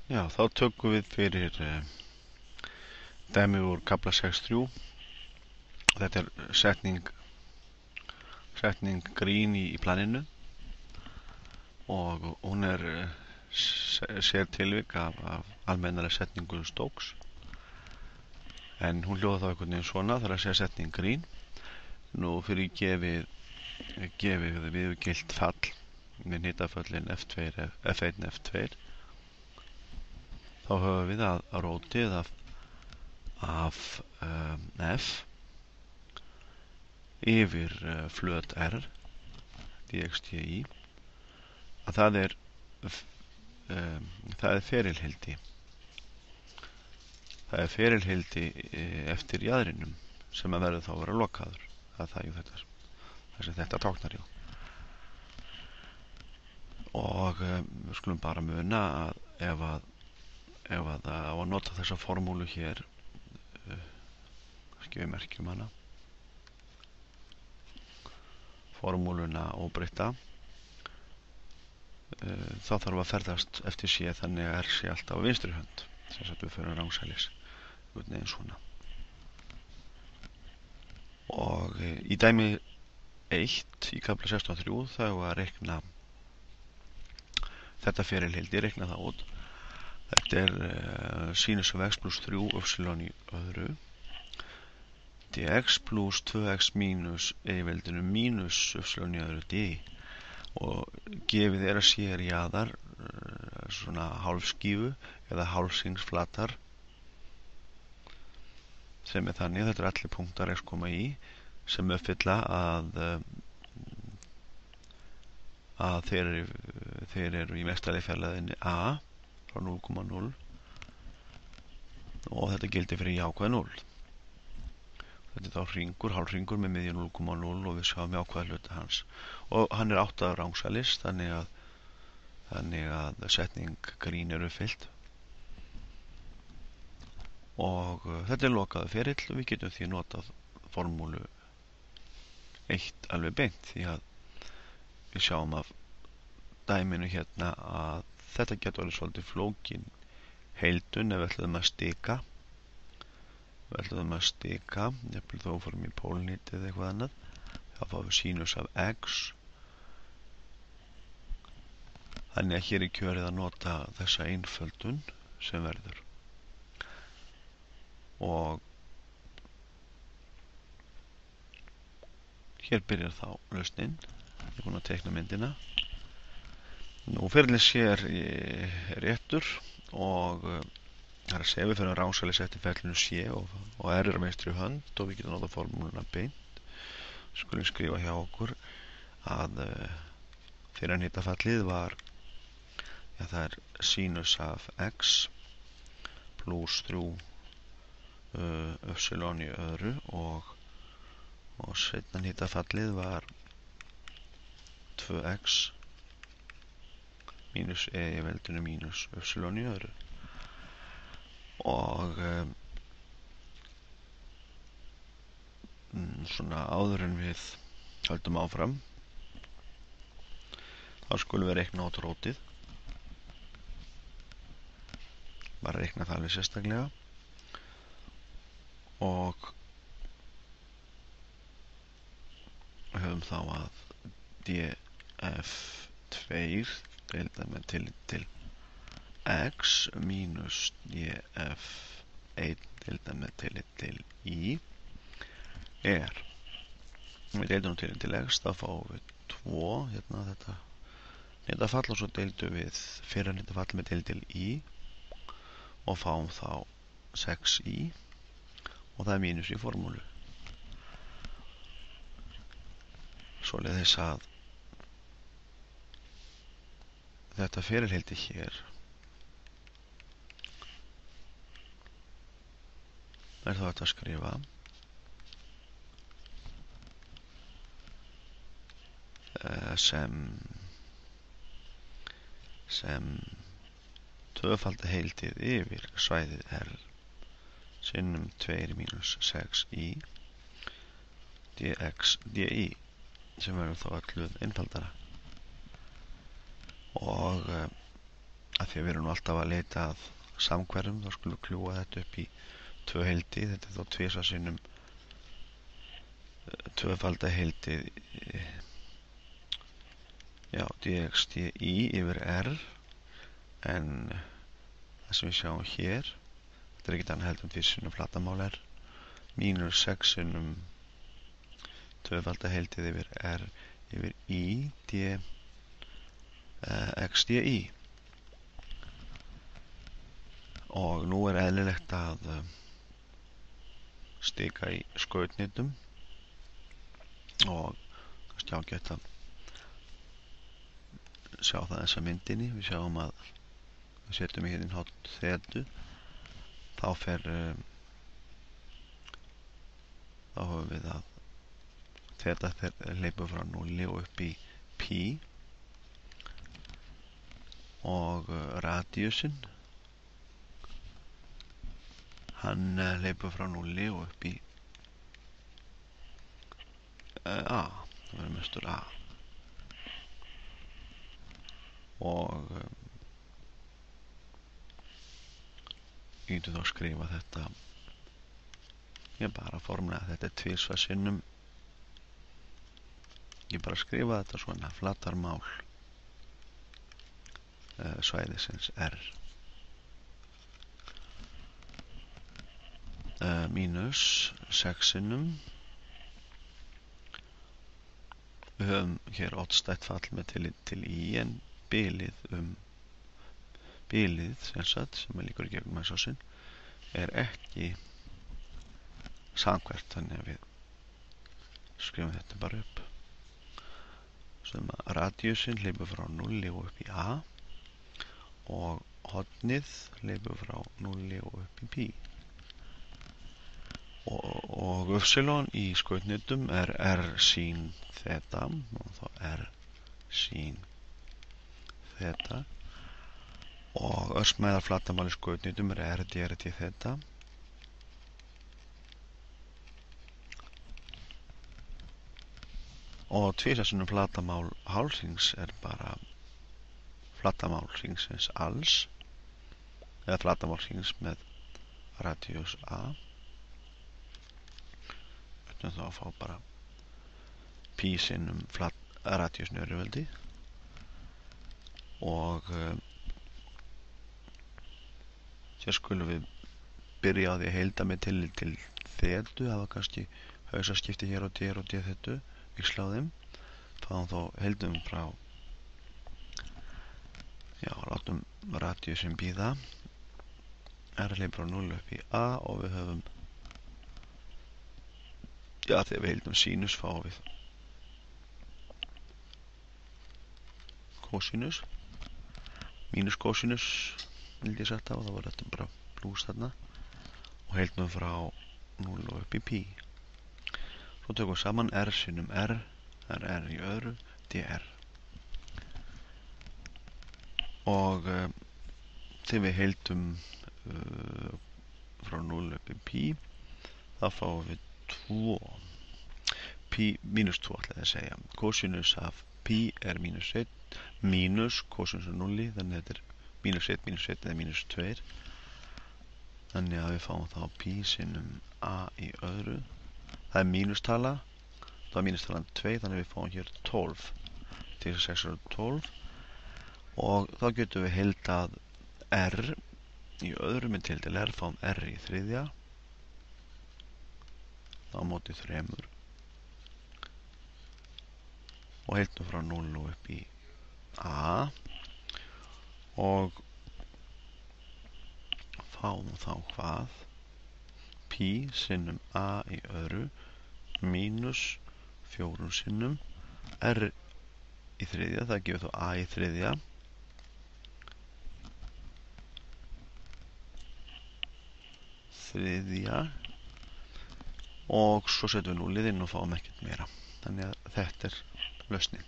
Já, þá tökum við fyrir dæmi úr kafla 6.3. Þetta er setning grín í planinu og hún er sér tilvik af almennari setningu Stokes. En hún hljóða þá einhvern veginn svona, þar að segja setning grín. Nú fyrir gefið viðgilt fall með hnitaföllin F1, F2, þá höfum við að rótið af F yfir flöt R dxti að það er ferilhildi. Það er ferilhildi eftir jaðrinum sem að verður þá að vera lokaður. Það er þetta sem þetta táknar já. Og við skulum bara muna að ef að á að nota þessa formúlu hér, við merkjum hana, formúluna óbreytta, þá þarf að ferðast eftir sé, þannig að sé alltaf á vinstri hönd, sem sagt við fyrir rangsælis eins svona. Og í dæmi 1 í kafla 16.3 þá að rekna þetta ferilhildi, rekna það út. Þetta er sinus af x plus 3 upsilon í öðru dx plus 2x mínus eiginveldinu mínus upsilon í öðru d, og gefið er að sér jaðar svona hálfskífu eða hálfsingsflatar sem er þannig að þetta er allir punktar x, í sem uppfylla að þeir eru í mestali fjarlægðinni a frá 0,0 og þetta gildir fyrir jákvæð 0. Þetta er þá hringur, hálfhringur með miðju 0,0 og við sjáum jákvæða hluta hans og hann er 8 rangsælis, þannig að setning grín er uppfyllt og þetta er lokaðu ferill og við getum því notað formúlu 1 alveg beint, því að við sjáum af dæminu hérna að þetta getur alveg svolítið flókin heildun ef við ætlum að stika. Jafnvel þó fórum í pólnýtt eða eitthvað annað, þá fáum við sinus af x. Þannig að hér er kjörið að nota þessa einföldun sem verður. Og hér byrjar þá lausnin. Ég er búinn að teikna myndina. Nú ferlinn sér réttur og það er að segja við fyrir að rángsælis eftir ferlinu sé og R er vinstri hönd og við getum notað formúluna beint. Skulum skrifa hjá okkur að fyrir hnitafallið var það er sinus af x plus 3 upsilon í öðru og seinna hnitafallið var 2x mínus e í veldinu mínus upsilon í öðru og svona áður en við höldum áfram þá skulum við reikna út rótið, bara reikna það alveg sérstaklega og við höfum þá að df2 deilda með tillit til x mínus df1 deilda með tillit til y er, við deildum tillit til x, þá fáum við 2 hérna þetta hnitafall og svo deildum við fyrir hnitafall með tillit til y og fáum þá 6y og það er mínus í formúlu. Svoleiðis að þetta ferilhildi hér er þá hægt að skrifa sem tvöfalda heildið yfir svæðið R sinnum 2 mínus 6i dx di sem verður þá allu einfaldara og að því að við erum nú alltaf að leita að samhverfum, þá skulum við kljúa þetta upp í tvö heildi. Þetta er þá tvisvar sinnum tvöfalda heildið dxdi yfir r, en það sem við sjáum hér, þetta er ekkert annað heldur en tvisvar sinnum flatarmál r mínus 6 sinnum tvöfalda heildið yfir r yfir I dxdi. Og nú er eðlilegt að stika í skautnitum og kannski ágætt að sjá það þessa myndinni. Við sjáum að við setjum hér inn horn þetu, þá höfum við að þeta hleypur frá 0 og upp í pi, og radíusinn hann hleypur frá 0 og upp í a, það verður mestur a, og ég getur þá að skrifa þetta bara formlega, þetta er tvisvar sinnum, ég bara skrifa þetta svona, flatarmál svæðisins r mínus 6 sinnum, við höfum hér oddstætt fall með tillit til I, en bilið sem líkur í gegnum mæsásinn er ekki samhverft, þannig að við skrifum þetta bara upp sem að radíusinn hleypur frá 0 og upp í a, og hornið hleypur frá 0 og upp í pi, og upsilon í skautnitum er r sín þeta, og þá r sín þeta, og örsmæðar flatarmál í skautnitum er r d þeta, og tvisvar sinnum flatarmál hálfhrings er bara flatarmál hringsins alls, eða flatarmál hrings með radíus a. Þá að fá bara pi sinnum radíus njörveldi, og hér skulum við byrja á því að heilda með tillit til þetu, það var kannski hausaskipti hér og d þetu, víxla á þeim, fáum þá heildum frá, látum radíusin bíða, r hleypur frá 0 upp í a, og við höfum, þegar við heildum sínus fáum við kósinus, mínus kósinus vildi ég sagt á, þá var þetta bara plús þarna, og heildum frá 0 og upp í pi. Svo tökum við saman r sinnum r, það er r í öðru, dr, og þegar við heildum frá 0 upp í pi, þá fáum við 2 pi mínus 2 ætlaði að segja, kosinus af pi er mínus 1 mínus kosinus af 0, þannig að þetta er mínus 1 eða mínus 2, þannig að við fáum þá pi sinnum a í öðru, það er mínustala, það er mínustalan 2, þannig að við fáum hér 12, til 6 er 12, og þá getum við heildað r í öðru með tillit til r, fáum r í þriðja, á móti 3, og heildum frá 0 og upp í a, og fáum þá hvað? Pi sinnum a í öðru mínus 4 sinnum r í þriðja, það gefur þá a í þriðja, og svo setjum við 0 inn og fáum ekkert meira. Þannig að þetta er lausnin.